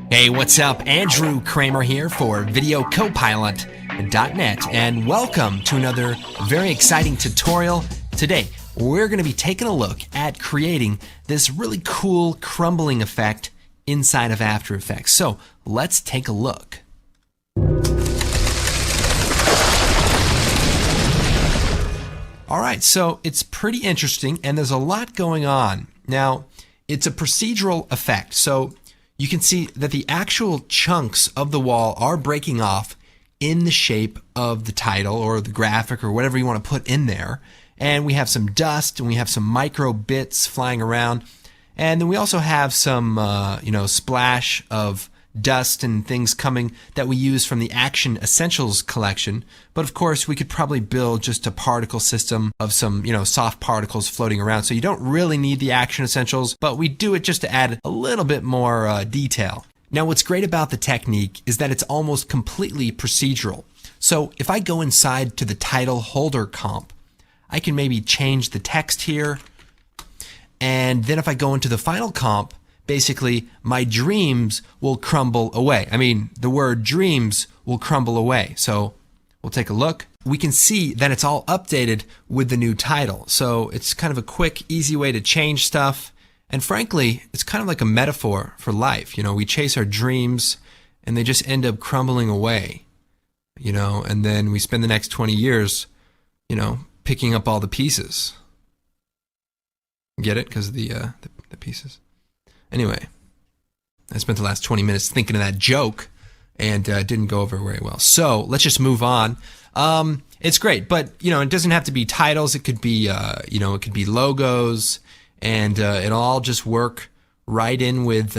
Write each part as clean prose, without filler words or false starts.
Hey, what's up? Andrew Kramer here for VideoCopilot.net, and welcome to another very exciting tutorial. Today, we're going to be taking a look at creating this really cool crumbling effect inside of After Effects. So let's take a look. All right, so it's pretty interesting, and there's a lot going on. Now, it's a procedural effect, so you can see that the actual chunks of the wall are breaking off in the shape of the title or the graphic or whatever you want to put in there. And we have some dust, and we have some micro bits flying around. And then we also have some, splash of dust and things coming that we use from the Action Essentials collection. But of course, we could probably build just a particle system of some, soft particles floating around. So you don't really need the Action Essentials, but we do it just to add a little bit more detail. Now, what's great about the technique is that it's almost completely procedural. So if I go inside to the title holder comp, I can maybe change the text here. And then if I go into the final comp, basically, my dreams will crumble away. I mean, the word dreams will crumble away. So we'll take a look. We can see that it's all updated with the new title. So it's kind of a quick, easy way to change stuff. And frankly, it's kind of like a metaphor for life. We chase our dreams and they just end up crumbling away, and then we spend the next 20 years, picking up all the pieces. Get it? Because of the pieces. Anyway, I spent the last 20 minutes thinking of that joke and didn't go over very well. So let's just move on. It's great, but it doesn't have to be titles. It could be it could be logos, and it'll all just work right in with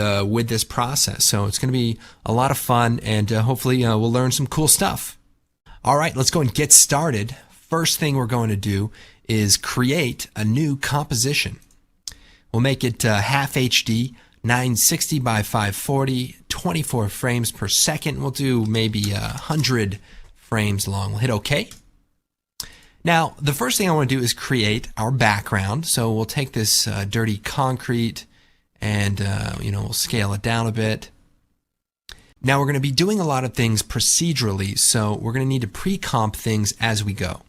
this process. So it's going to be a lot of fun, and hopefully we'll learn some cool stuff. All right, let's go and get started. First thing we're going to do is create a new composition. We'll make it half HD, 960 by 540, 24 frames per second. We'll do maybe 100 frames long. We'll hit OK. Now, the first thing I want to do is create our background. So we'll take this dirty concrete and we'll scale it down a bit. Now we're going to be doing a lot of things procedurally, so we're going to need to pre-comp things as we go.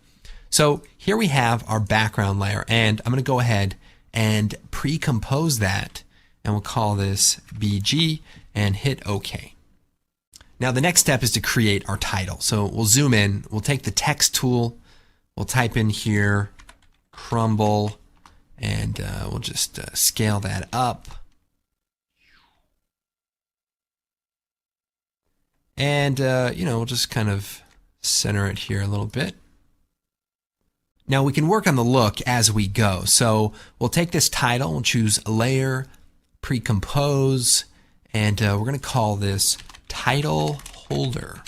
So here we have our background layer, and I'm going to go ahead and pre-compose that, and we'll call this BG and hit OK. Now the next step is to create our title. So we'll zoom in, we'll take the text tool, we'll type in here crumble, and we'll just scale that up. And we'll just kind of center it here a little bit. Now we can work on the look as we go. So we'll take this title, we'll choose Layer, Pre-Compose, and we're going to call this Title Holder,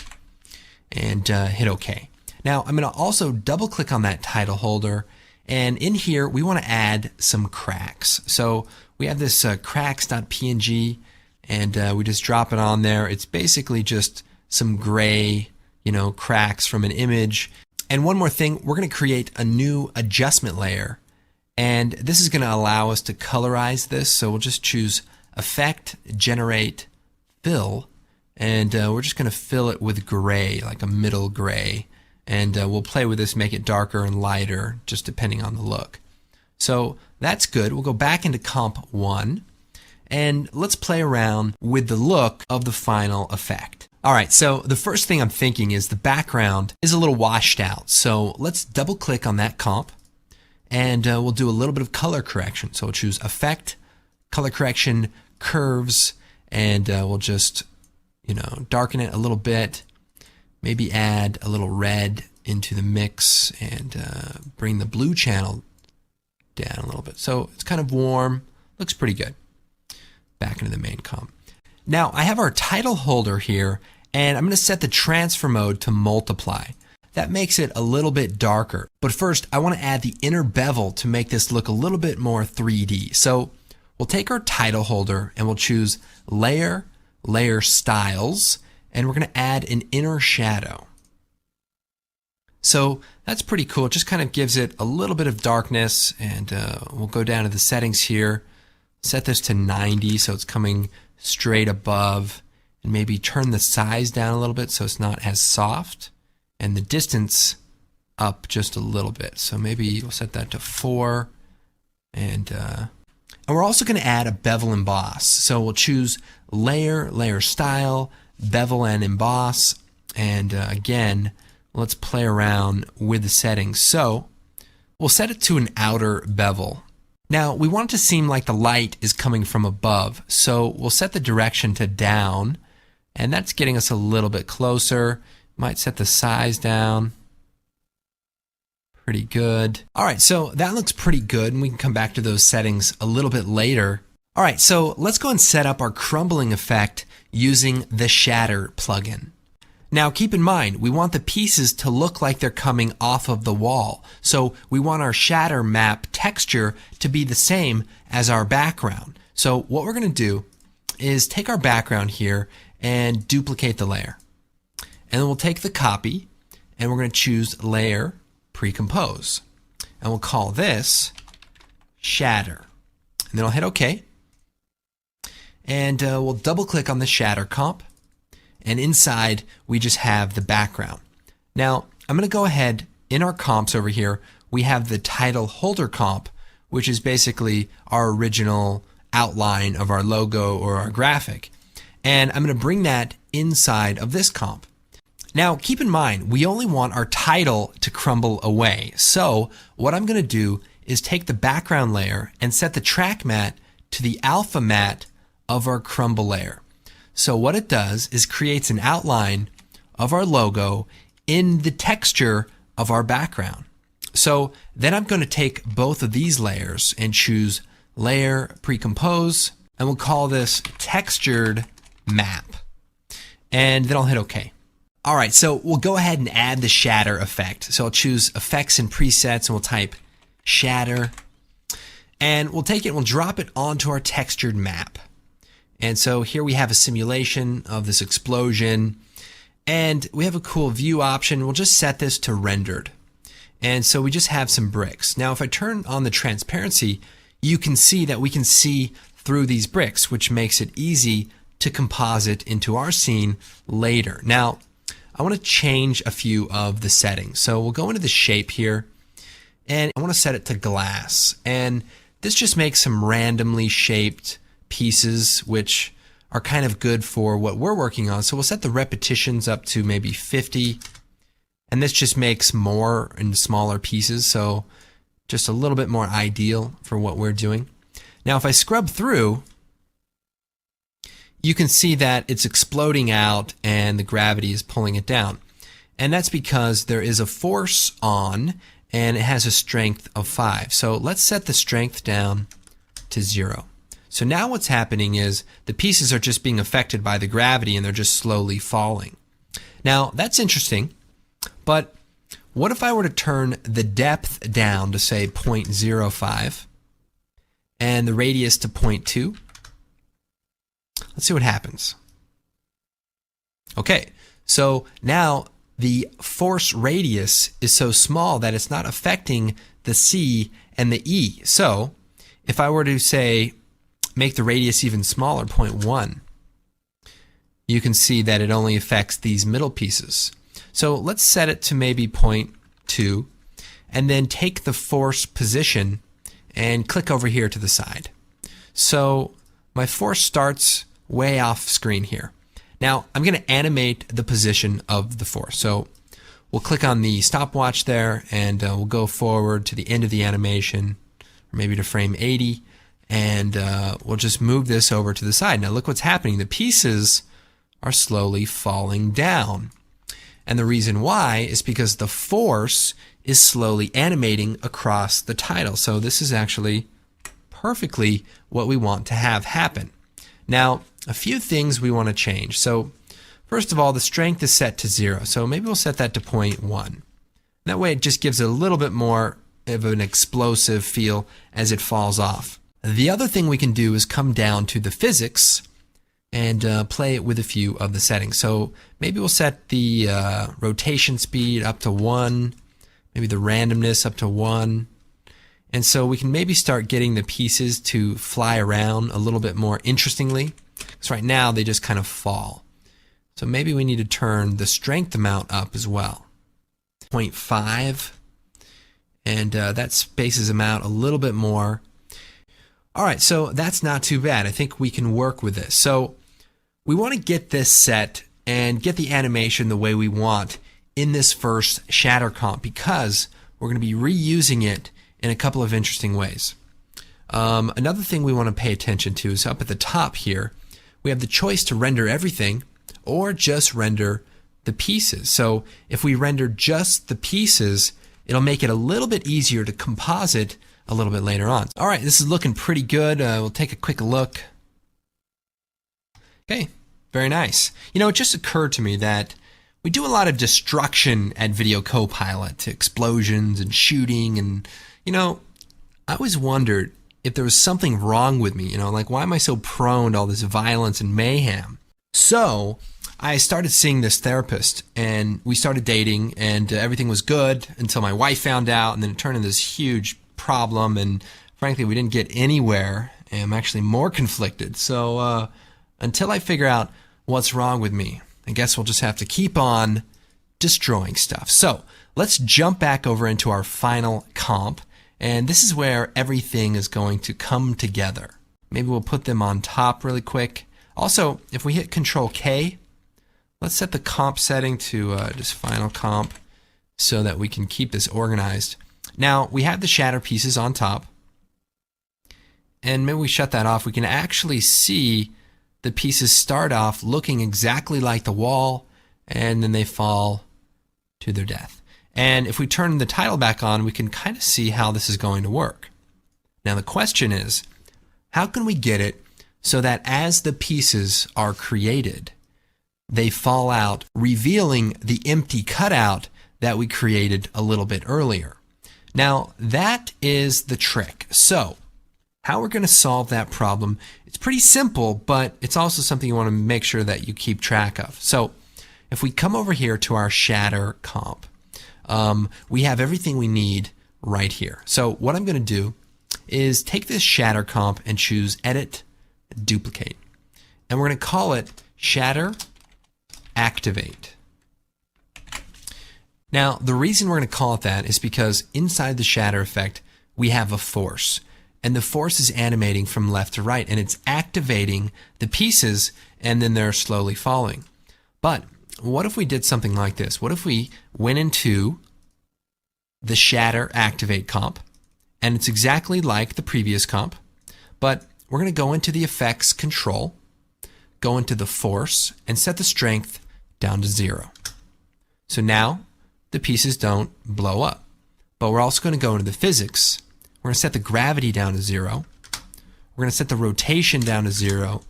and hit OK. Now I'm going to also double click on that title holder, and in here we want to add some cracks. So we have this cracks.png, and we just drop it on there. It's basically just some gray, cracks from an image. And one more thing, we're going to create a new adjustment layer, and this is going to allow us to colorize this. So we'll just choose Effect, Generate, Fill, and we're just going to fill it with gray, like a middle gray, and we'll play with this, make it darker and lighter, just depending on the look. So that's good. We'll go back into Comp 1, and let's play around with the look of the final effect. All right, so the first thing I'm thinking is the background is a little washed out. So let's double click on that comp, and we'll do a little bit of color correction. So we'll choose Effect, Color Correction, Curves, and we'll just, darken it a little bit, maybe add a little red into the mix, and bring the blue channel down a little bit. So it's kind of warm, looks pretty good. Back into the main comp. Now I have our title holder here, and I'm going to set the transfer mode to multiply. That makes it a little bit darker. But first, I want to add the inner bevel to make this look a little bit more 3D. So we'll take our title holder and we'll choose Layer, Layer Styles, and we're going to add an inner shadow. So that's pretty cool. It just kind of gives it a little bit of darkness, and we'll go down to the settings here, set this to 90 so it's coming straight above, and maybe turn the size down a little bit so it's not as soft, and the distance up just a little bit. So maybe we'll set that to 4, and we're also going to add a bevel emboss. So we'll choose layer, layer style, bevel and emboss, and again, let's play around with the settings. So we'll set it to an outer bevel. Now we want it to seem like the light is coming from above, so we'll set the direction to down, and that's getting us a little bit closer. Might set the size down. Pretty good. All right, so that looks pretty good, and we can come back to those settings a little bit later. All right, so let's go and set up our crumbling effect using the Shatter plugin. Now keep in mind, we want the pieces to look like they're coming off of the wall. So we want our shatter map texture to be the same as our background. So what we're going to do is take our background here and duplicate the layer. And then we'll take the copy and we're going to choose Layer, Pre-Compose. And we'll call this Shatter. And then I'll hit OK. And we'll double click on the Shatter comp. And inside, we just have the background. Now, I'm going to go ahead, in our comps over here, we have the title holder comp, which is basically our original outline of our logo or our graphic. And I'm going to bring that inside of this comp. Now, keep in mind, we only want our title to crumble away. So what I'm going to do is take the background layer and set the track matte to the alpha matte of our crumble layer. So what it does is creates an outline of our logo in the texture of our background. So then I'm going to take both of these layers and choose Layer, Pre-Compose, and we'll call this Textured Map. And then I'll hit OK. All right, so we'll go ahead and add the shatter effect. So I'll choose Effects and Presets, and we'll type Shatter. And we'll take it and we'll drop it onto our textured map. And so here we have a simulation of this explosion, and we have a cool view option. We'll just set this to rendered. And so we just have some bricks. Now, if I turn on the transparency, you can see that we can see through these bricks, which makes it easy to composite into our scene later. Now, I want to change a few of the settings. So we'll go into the shape here, and I want to set it to glass. And this just makes some randomly shaped pieces, which are kind of good for what we're working on. So we'll set the repetitions up to maybe 50, and this just makes more and smaller pieces, so just a little bit more ideal for what we're doing. Now if I scrub through, you can see that it's exploding out and the gravity is pulling it down, and that's because there is a force on and it has a strength of 5. So let's set the strength down to 0. So now what's happening is the pieces are just being affected by the gravity and they're just slowly falling. Now that's interesting, but what if I were to turn the depth down to say 0.05 and the radius to 0.2? Let's see what happens. Okay, so now the force radius is so small that it's not affecting the C and the E. So if I were to say make the radius even smaller, 0.1, you can see that it only affects these middle pieces. So let's set it to maybe 0.2 and then take the force position and click over here to the side. So my force starts way off screen here. Now I'm going to animate the position of the force. So we'll click on the stopwatch there and we'll go forward to the end of the animation, or maybe to frame 80. And we'll just move this over to the side. Now look what's happening. The pieces are slowly falling down. And the reason why is because the force is slowly animating across the title. So this is actually perfectly what we want to have happen. Now, a few things we want to change. So first of all, the strength is set to 0. So maybe we'll set that to 0.1. That way it just gives it a little bit more of an explosive feel as it falls off. The other thing we can do is come down to the physics and play it with a few of the settings. So maybe we'll set the rotation speed up to 1, maybe the randomness up to 1. And so we can maybe start getting the pieces to fly around a little bit more interestingly. Because right now they just kind of fall. So maybe we need to turn the strength amount up as well. 0.5, and that spaces them out a little bit more. All right, so that's not too bad. I think we can work with this. So we want to get this set and get the animation the way we want in this first shatter comp, because we're going to be reusing it in a couple of interesting ways. Another thing we want to pay attention to is up at the top here, we have the choice to render everything or just render the pieces. So if we render just the pieces, it'll make it a little bit easier to composite a little bit later on. All right, this is looking pretty good. We'll take a quick look. Okay, very nice. You know, it just occurred to me that we do a lot of destruction at Video Copilot, explosions and shooting, and, you know, I always wondered if there was something wrong with me, you know, like why am I so prone to all this violence and mayhem? So I started seeing this therapist, and we started dating, and everything was good until my wife found out, and then it turned into this huge problem, and frankly, we didn't get anywhere, and I'm actually more conflicted. So until I figure out what's wrong with me, I guess we'll just have to keep on destroying stuff. So let's jump back over into our final comp, and this is where everything is going to come together. Maybe we'll put them on top really quick. Also, if we hit Control K, let's set the comp setting to just final comp so that we can keep this organized. Now, we have the shatter pieces on top, and maybe we shut that off. We can actually see the pieces start off looking exactly like the wall, and then they fall to their death. And if we turn the title back on, we can kind of see how this is going to work. Now, the question is, how can we get it so that as the pieces are created, they fall out, revealing the empty cutout that we created a little bit earlier? Now, that is the trick. So, how we're going to solve that problem, it's pretty simple, but it's also something you want to make sure that you keep track of. So, if we come over here to our shatter comp, we have everything we need right here. So, what I'm going to do is take this shatter comp and choose Edit, Duplicate. And we're going to call it Shatter Activate. Now, the reason we're going to call it that is because inside the shatter effect, we have a force. And the force is animating from left to right, and it's activating the pieces, and then they're slowly falling. But what if we did something like this? What if we went into the Shatter Activate comp, and it's exactly like the previous comp, but we're going to go into the Effects Control, go into the Force, and set the Strength down to 0. So now the pieces don't blow up. But we're also going to go into the Physics. We're going to set the Gravity down to 0. We're going to set the Rotation down to 0,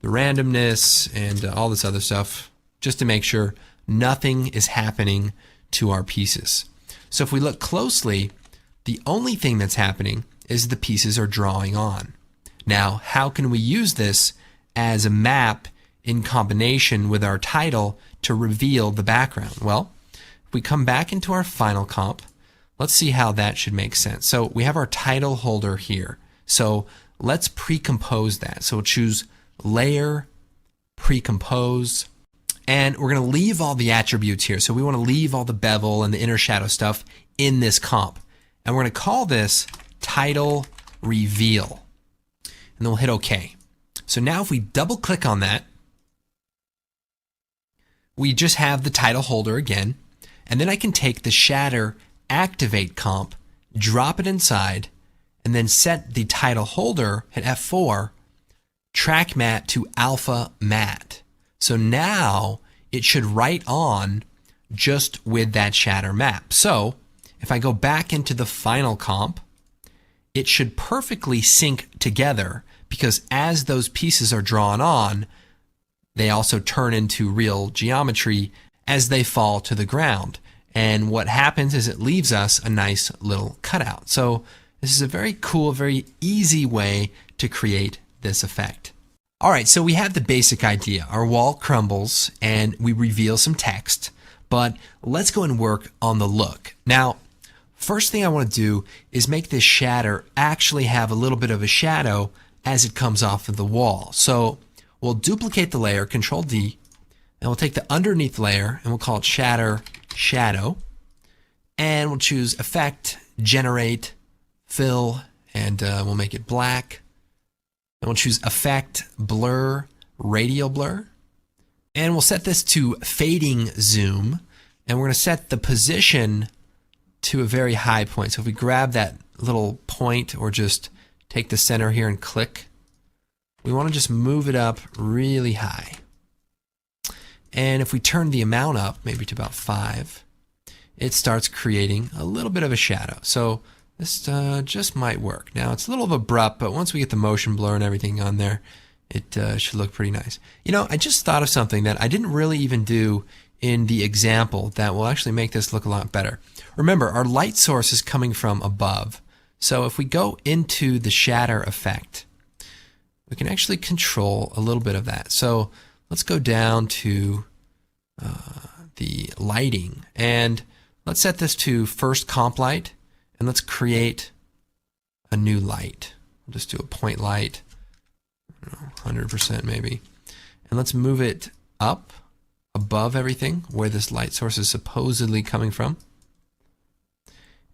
the Randomness, and all this other stuff, just to make sure nothing is happening to our pieces. So if we look closely, the only thing that's happening is the pieces are drawing on. Now, how can we use this as a map in combination with our title to reveal the background? Well, if we come back into our final comp, let's see how that should make sense. So we have our title holder here. So let's pre-compose that. So we'll choose Layer, Pre-compose, and we're going to leave all the attributes here. So we want to leave all the bevel and the inner shadow stuff in this comp. And we're going to call this Title Reveal. And then we'll hit OK. So now if we double click on that, we just have the title holder again. And then I can take the Shatter Activate comp, drop it inside, and then set the title holder, hit F4, Track Matte to Alpha Matte. So now it should write on just with that shatter map. So if I go back into the final comp, it should perfectly sync together, because as those pieces are drawn on, they also turn into real geometry as they fall to the ground. And what happens is it leaves us a nice little cutout. So this is a very cool, very easy way to create this effect. All right, so we have the basic idea. Our wall crumbles and we reveal some text, but let's go and work on the look. Now, first thing I want to do is make this shatter actually have a little bit of a shadow as it comes off of the wall. So we'll duplicate the layer, Control D, And we'll take the underneath layer and we'll call it Shatter Shadow. And we'll choose Effect, Generate, Fill, and we'll make it black. And we'll choose Effect, Blur, Radial Blur. And we'll set this to Fading Zoom. And we're going to set the position to a very high point. So if we grab that little point or just take the center here and click, we want to just move it up really high. And if we turn the amount up, maybe to about 5, it starts creating a little bit of a shadow. So this just might work. Now it's a little abrupt, but once we get the motion blur and everything on there, it should look pretty nice. You know, I just thought of something that I didn't really even do in the example that will actually make this look a lot better. Remember, our light source is coming from above. So if we go into the shatter effect, we can actually control a little bit of that. So let's go down to the lighting and let's set this to first comp light and let's create a new light. We'll just do a point light, 100% maybe. And let's move it up above everything where this light source is supposedly coming from.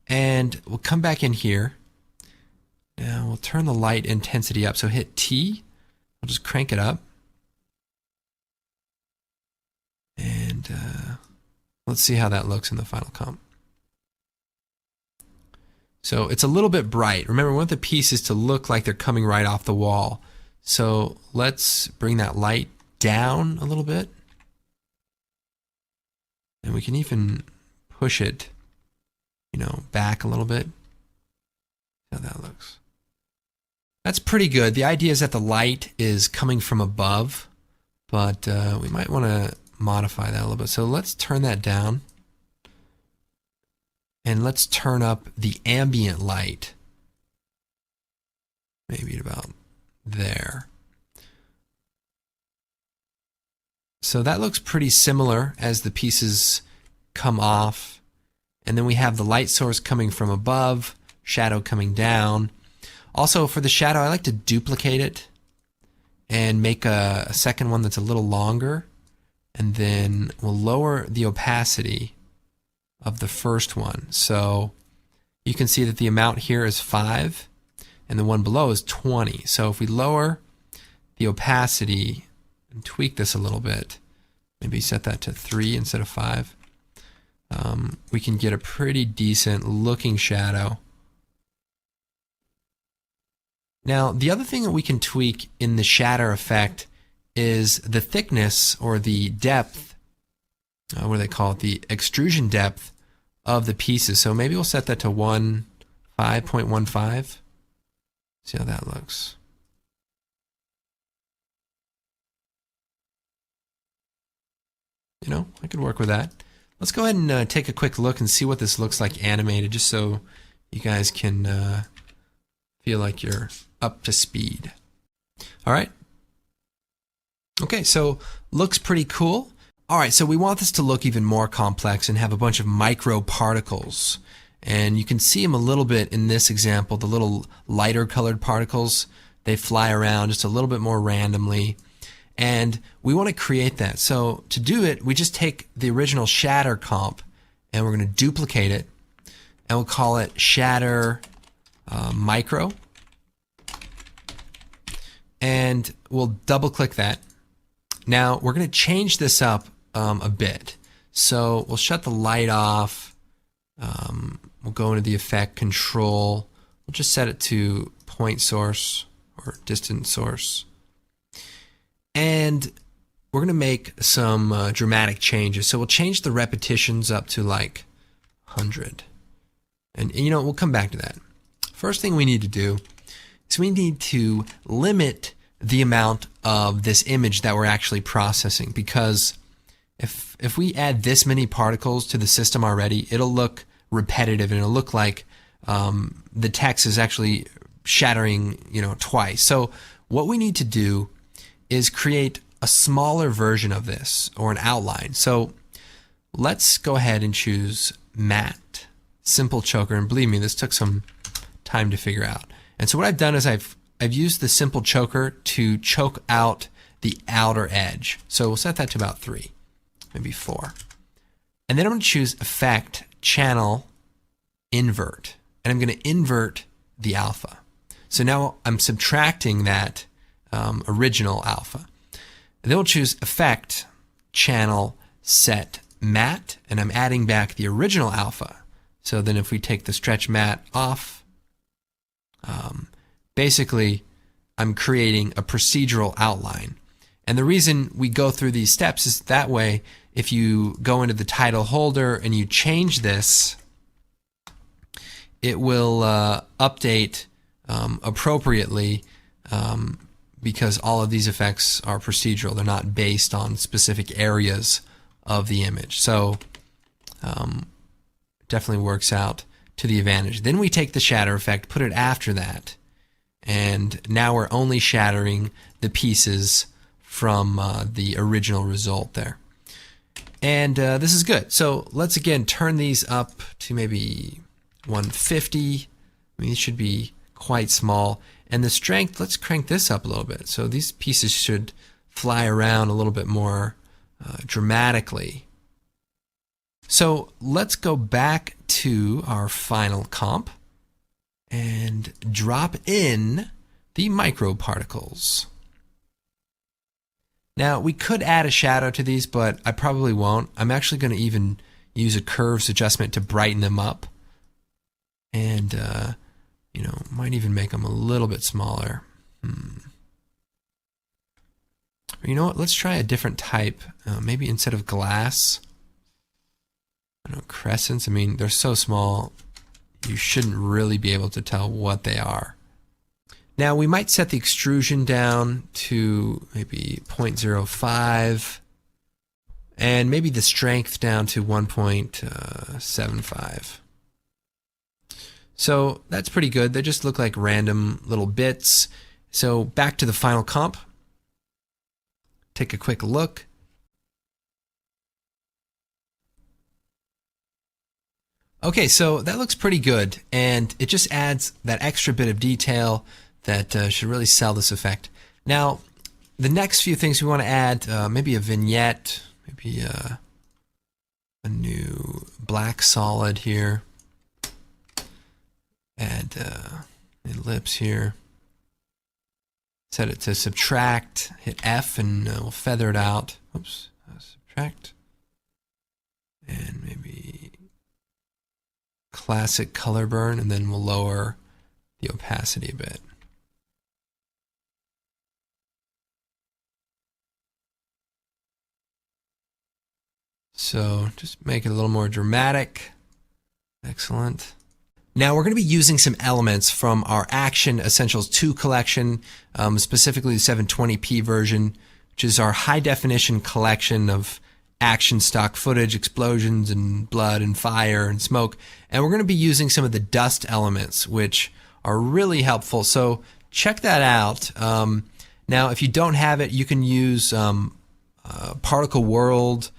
And we'll come back in here. Now we'll turn the light intensity up. So hit T. I'll just crank it up. And let's see how that looks in the final comp. So it's a little bit bright. Remember, we want the pieces to look like they're coming right off the wall. So let's bring that light down a little bit. And we can even push it, back a little bit. See how that looks. That's pretty good. The idea is that the light is coming from above, but we might want to modify that a little bit. So let's turn that down. And let's turn up the ambient light. Maybe about there. So that looks pretty similar as the pieces come off. And then we have the light source coming from above, shadow coming down. Also for the shadow, I like to duplicate it and make a second one that's a little longer. And then we'll lower the opacity of the first one. So you can see that the amount here is 5 and the one below is 20. So if we lower the opacity and tweak this a little bit, maybe set that to 3 instead of 5, we can get a pretty decent looking shadow. Now, the other thing that we can tweak in the shatter effect is the thickness or the depth, what do they call it, the extrusion depth of the pieces. So maybe we'll set that to 5.15. See how that looks. I could work with that. Let's go ahead and take a quick look and see what this looks like animated, just so you guys can feel like you're up to speed. All right. Okay, so looks pretty cool. All right, so we want this to look even more complex and have a bunch of micro particles. And you can see them a little bit in this example, the little lighter colored particles. They fly around just a little bit more randomly. And we want to create that. So to do it, we just take the original shatter comp and we're going to duplicate it. And we'll call it shatter micro. And we'll double click that. Now we're going to change this up a bit. So we'll shut the light off. We'll go into the effect control. We'll just set it to point source or distant source. And we're going to make some dramatic changes. So we'll change the repetitions up to like 100. And we'll come back to that. First thing we need to do is we need to limit the amount of this image that we're actually processing, because if we add this many particles to the system already, it'll look repetitive and it'll look like the text is actually shattering, twice. So what we need to do is create a smaller version of this, or an outline. So let's go ahead and choose Matte Simple Choker, and believe me, this took some time to figure out. And so what I've done is I've used the Simple Choker to choke out the outer edge. So we'll set that to about 3, maybe 4. And then I'm going to choose Effect, Channel, Invert. And I'm going to invert the alpha. So now I'm subtracting that original alpha. And then we'll choose Effect, Channel, Set, Matte. And I'm adding back the original alpha. So then if we take the stretch matte off, basically I'm creating a procedural outline. And the reason we go through these steps is that way, if you go into the title holder and you change this, it will update appropriately because all of these effects are procedural. They're not based on specific areas of the image. So definitely works out to the advantage. Then we take the shatter effect, put it after that, and now we're only shattering the pieces from the original result there. And this is good. So let's again turn these up to maybe 150. I mean, these should be quite small. And the strength, let's crank this up a little bit. So these pieces should fly around a little bit more dramatically. So let's go back to our final comp and drop in the microparticles. Now, we could add a shadow to these, but I probably won't. I'm actually going to even use a curves adjustment to brighten them up. And, you know, might even make them a little bit smaller. You know what? Let's try a different type. Maybe instead of glass, I don't know, crescents. I mean, they're so small, you shouldn't really be able to tell what they are. Now, we might set the extrusion down to maybe 0.05 and maybe the strength down to 1.75. So that's pretty good. They just look like random little bits. So back to the final comp. Take a quick look. Okay, so that looks pretty good, and it just adds that extra bit of detail that should really sell this effect. Now, the next few things we want to add, maybe a vignette, maybe a new black solid here. Add ellipse here. Set it to subtract, hit F, and we'll feather it out. Oops, subtract. And maybe classic color burn, and then we'll lower the opacity a bit. So just make it a little more dramatic. Excellent. Now we're going to be using some elements from our Action Essentials 2 collection, specifically the 720p version, which is our high definition collection of action stock footage, explosions and blood and fire and smoke. And we're going to be using some of the dust elements, which are really helpful. So check that out. Now, if you don't have it, you can use Particle World.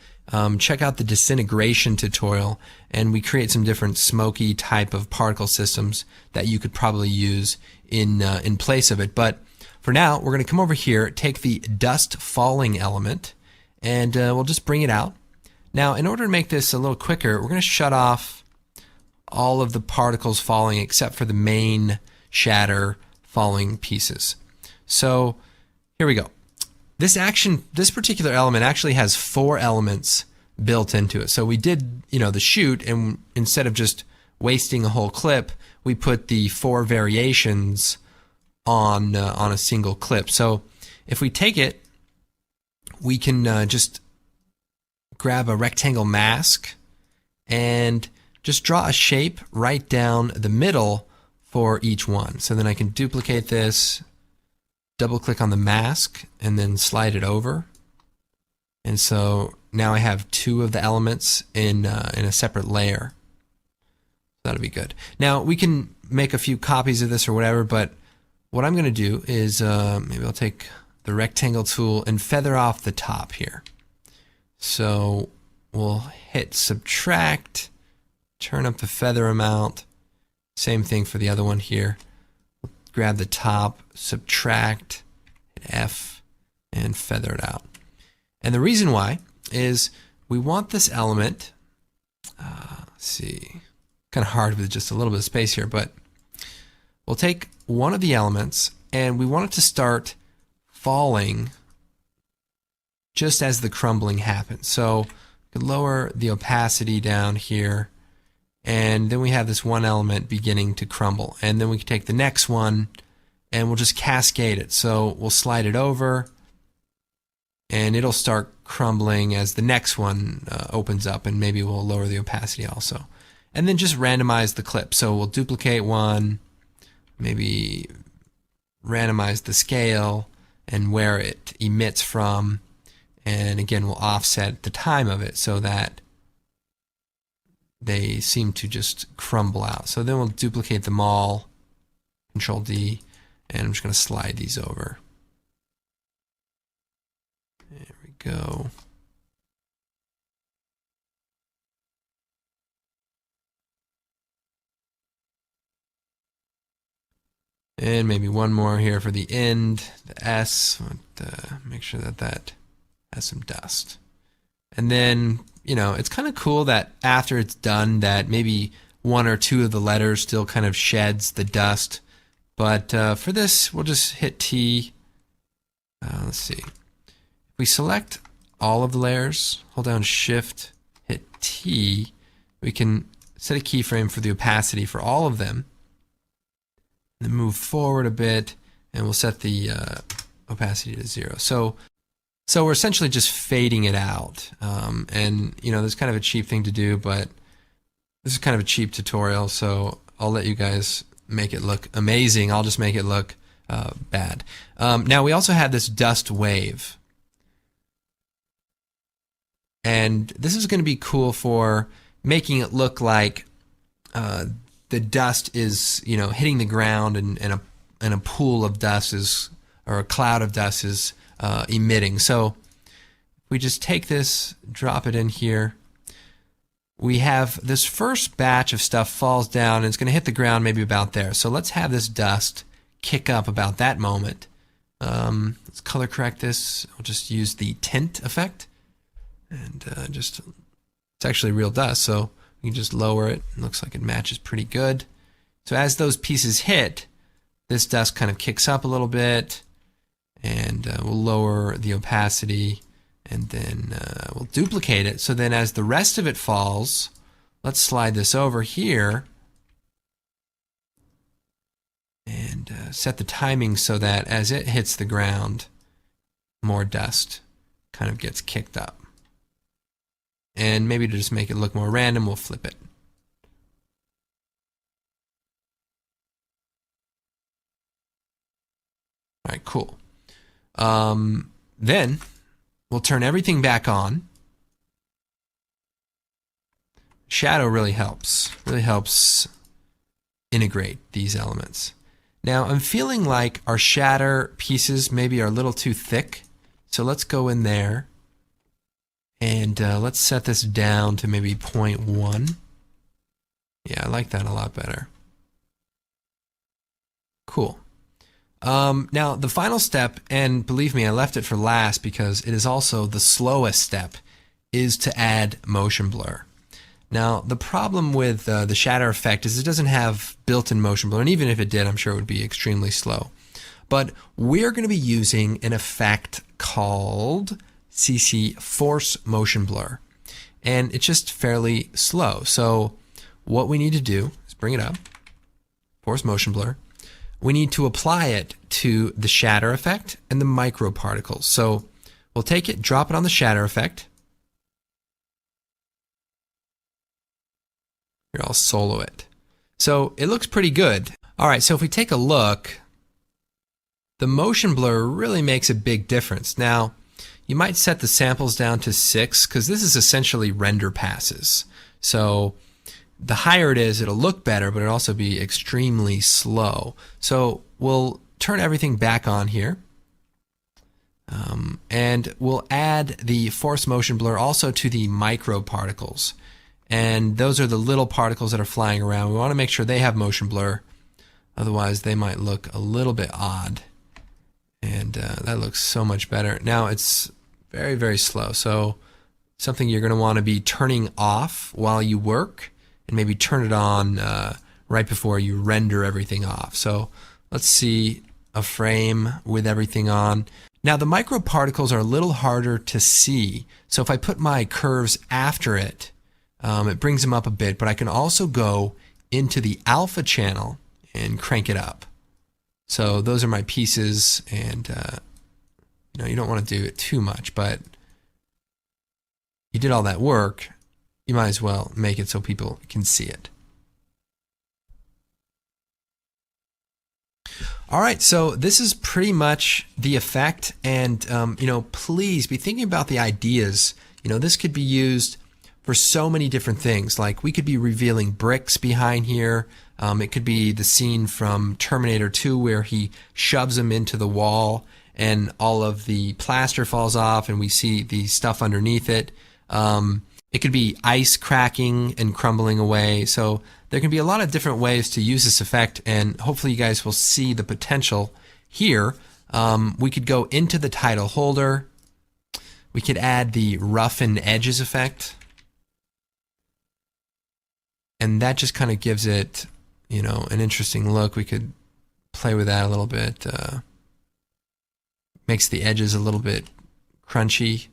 Check out the disintegration tutorial, and we create some different smoky type of particle systems that you could probably use in place of it. But for now, we're going to come over here, take the dust falling element, and we'll just bring it out. Now, in order to make this a little quicker, we're going to shut off all of the particles falling except for the main shatter falling pieces. So here we go. This particular element actually has 4 elements built into it. So we did, the shoot, and instead of just wasting a whole clip, we put the 4 variations on a single clip. So if we take it, we can just grab a rectangle mask and just draw a shape right down the middle for each one. So then I can duplicate this, double click on the mask, and then slide it over. And so now I have 2 of the elements in a separate layer. That'll be good. Now we can make a few copies of this or whatever, but what I'm going to do is maybe I'll take the rectangle tool and feather off the top here. So we'll hit subtract, turn up the feather amount. Same thing for the other one here. Grab the top, subtract, hit F, and feather it out. And the reason why is we want this element, let's see, kind of hard with just a little bit of space here, but we'll take one of the elements and we want it to start falling just as the crumbling happens. So we can lower the opacity down here, and then we have this one element beginning to crumble. And then we can take the next one and we'll just cascade it. So we'll slide it over and it'll start crumbling as the next one opens up, and maybe we'll lower the opacity also. And then just randomize the clip. So we'll duplicate one, maybe randomize the scale and where it emits from, and again we'll offset the time of it so that they seem to just crumble out. So then we'll duplicate them all, Control D, and I'm just going to slide these over. There we go. And maybe one more here for the end, the S. Make sure that that has some dust. And then, you know, it's kind of cool that after it's done that maybe one or two of the letters still kind of sheds the dust. But for this, we'll just hit T. Let's see. If we select all of the layers, hold down Shift, hit T, we can set a keyframe for the opacity for all of them. Then move forward a bit, and we'll set the opacity to 0. So we're essentially just fading it out. And you know, this is kind of a cheap thing to do, but this is kind of a cheap tutorial, so I'll let you guys make it look amazing. I'll just make it look bad. Now we also have this dust wave, and this is going to be cool for making it look like the dust is, you know, hitting the ground, and a pool of dust is, or a cloud of dust is emitting. So if we just take this, drop it in here, we have this first batch of stuff falls down and it's going to hit the ground maybe about there. So let's have this dust kick up about that moment. Let's color correct this. I'll just use the tint effect, and it's actually real dust, so you can just lower it. It looks like it matches pretty good. So as those pieces hit, this dust kind of kicks up a little bit, and we'll lower the opacity, and then we'll duplicate it. So then as the rest of it falls, let's slide this over here and set the timing so that as it hits the ground, more dust kind of gets kicked up. And maybe to just make it look more random, we'll flip it. All right, cool. Then we'll turn everything back on. Shadow really helps integrate these elements. Now I'm feeling like our shatter pieces maybe are a little too thick, so let's go in there. And let's set this down to maybe 0.1. Yeah, I like that a lot better. Cool. Now the final step, and believe me, I left it for last because it is also the slowest step, is to add motion blur. Now the problem with the shatter effect is it doesn't have built-in motion blur, and even if it did, I'm sure it would be extremely slow. But we're going to be using an effect called CC Force Motion Blur, and it's just fairly slow. So what we need to do is bring it up, Force Motion Blur. We need to apply it to the shatter effect and the microparticles. So we'll take it, drop it on the shatter effect. Here, I'll solo it. So it looks pretty good. All right, so if we take a look, the motion blur really makes a big difference. Now, you might set the samples down to 6 because this is essentially render passes. So the higher it is, it'll look better, but it'll also be extremely slow. So we'll turn everything back on here. And we'll add the force motion blur also to the microparticles. And those are the little particles that are flying around. We want to make sure they have motion blur. Otherwise, they might look a little bit odd. And that looks so much better. Now it's very, very slow. So something you're going to want to be turning off while you work, and maybe turn it on right before you render everything off. So let's see a frame with everything on. Now the microparticles are a little harder to see. So if I put my curves after it, it brings them up a bit, but I can also go into the alpha channel and crank it up. So those are my pieces, and you don't want to do it too much, but you did all that work, you might as well make it so people can see it. All right, so this is pretty much the effect, and please be thinking about the ideas. This could be used for so many different things. Like we could be revealing bricks behind here. It could be the scene from Terminator 2 where he shoves them into the wall and all of the plaster falls off and we see the stuff underneath it. It could be ice cracking and crumbling away. So there can be a lot of different ways to use this effect, and hopefully you guys will see the potential here. We could go into the title holder. We could add the roughen edges effect. And that just kind of gives it, an interesting look. We could play with that a little bit. Makes the edges a little bit crunchy.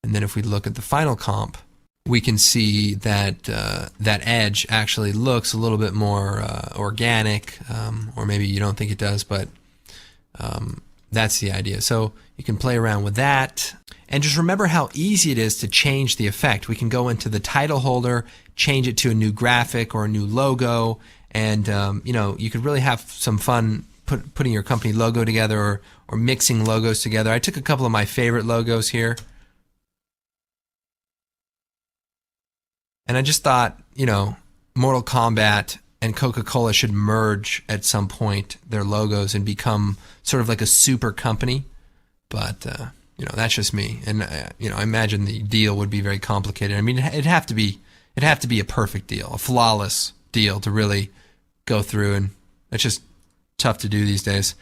And then if we look at the final comp, we can see that that edge actually looks a little bit more organic, or maybe you don't think it does, but that's the idea. So you can play around with that. And just remember how easy it is to change the effect. We can go into the title holder, change it to a new graphic or a new logo, and you could really have some fun putting your company logo together, or mixing logos together. I took a couple of my favorite logos here. And I just thought, Mortal Kombat and Coca-Cola should merge at some point their logos and become sort of like a super company. But, that's just me. And, I imagine the deal would be very complicated. I mean, it'd have to be a perfect deal, a flawless deal to really go through. And it's just tough to do these days.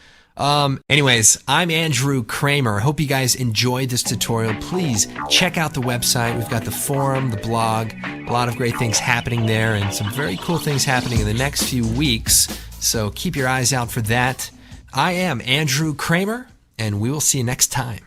Anyways, I'm Andrew Kramer. Hope you guys enjoyed this tutorial. Please check out the website. We've got the forum, the blog, a lot of great things happening there, and some very cool things happening in the next few weeks. So keep your eyes out for that. I am Andrew Kramer, and we will see you next time.